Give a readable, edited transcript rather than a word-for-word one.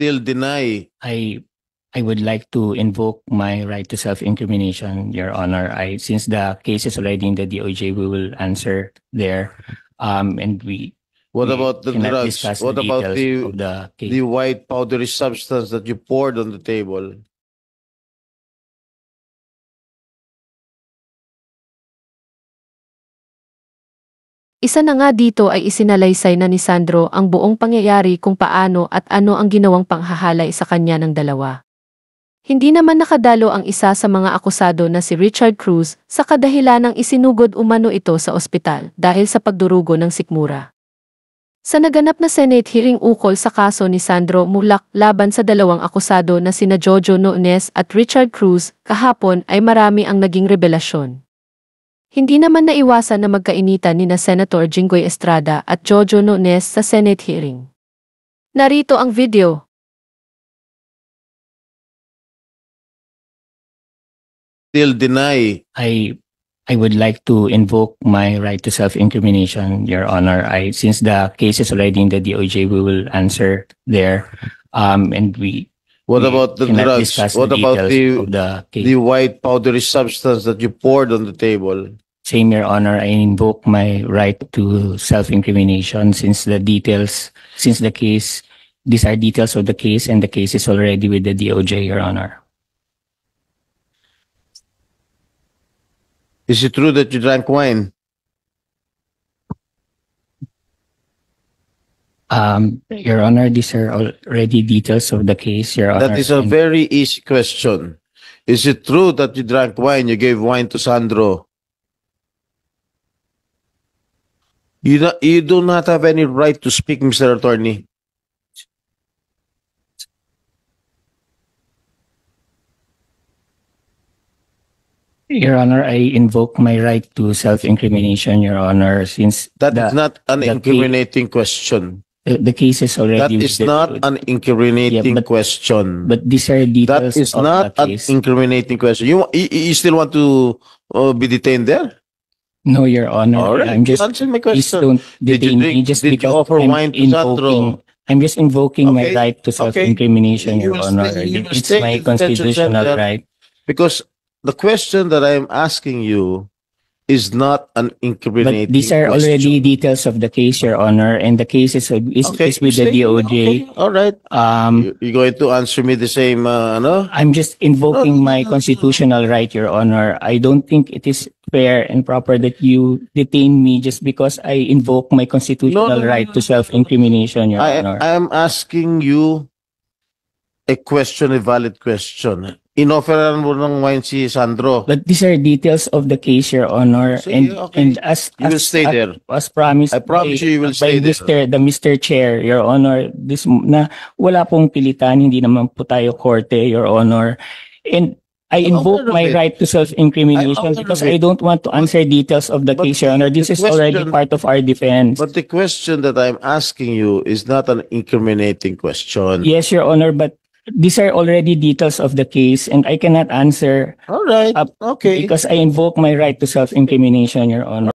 still deny. I would like to invoke my right to self-incrimination, Your Honor. Since the case is already in the DOJ, we will answer there. And What we about the cannot drugs? discuss What the about details of the case. the white powdery substance that you poured on the table? Isa na nga dito ay isinalaysay na ni Sandro ang buong pangyayari kung paano at ano ang ginawang panghahalay sa kanya ng dalawa. Hindi naman nakadalo ang isa sa mga akusado na si Richard Cruz sa kadahilanang isinugod umano ito sa ospital dahil sa pagdurugo ng sikmura. Sa naganap na Senate hearing ukol sa kaso ni Sandro Mulak laban sa dalawang akusado na sina Jojo Nunes at Richard Cruz kahapon ay marami ang naging revelasyon. Hindi naman naiwasan na magkainitan nina Senator Jinggoy Estrada at Jojo Nunes sa Senate hearing. Narito ang video. Still deny. I would like to invoke my right to self-incrimination, Your Honor. Since the case is already in the DOJ, we will answer there. And What about the cannot drugs? discuss What the about details of the case. the white powdery substance that you poured on the table? Same, Your Honor. I invoke my right to self-incrimination since the case, these are details of the case and the case is already with the DOJ, Your Honor. Is it true that you drank wine? Your Honor, these are already details of the case, Your Honor. That is a very easy question. Is it true that you drank wine? You gave wine to Sandro? You do not have any right to speak, Mr. Attorney. Your Honor, I invoke my right to self-incrimination, Your Honor, since That is not an the incriminating question. the case is That already is with the- not an incriminating Yeah, but- question. But these are That details is of not the an case. incriminating question. You still want to be detained there? No, Your Honor. All right. I'm just Answer my please question. don't Did you detain me drink- just did you because offer I'm wine to Sandro? I'm just invoking my Okay. right to self-incrimination, You Your will Honor. stay- you will It's stay my in detention constitutional center. right. Because the question that I am asking you is not an incriminating But these are question. already details of the case, Your Honor, and the case is Okay, is with the stay- DOJ. okay, all right. You're going to answer me the same, ano? I'm just invoking No, my constitutional right, Your Honor. I don't think it is fair and proper that you detain me just because I invoke my constitutional No, no, no, right no, to no. self-incrimination, Your Honor. I am asking you a question, a valid question. Inofferan mo ng wine si Sandro. But these are details of the case, Your Honor, Sige, okay. and as You will stay there. as promised I promise by, you will by stay there. Mr. Chair, Your Honor, this na wala pong pilitan, hindi naman po tayo korte, Your Honor, and I I'm invoke aware of my it. right to I'm self-incrimination aware because of I it. don't want to answer details of the But case, Your Honor. This the is already question- part of our defense. But the question that I'm asking you is not an incriminating question. Yes, Your Honor, but these are already details of the case, and I cannot answer All right. Up- Okay. because I invoke my right to self-incrimination, Your Honor.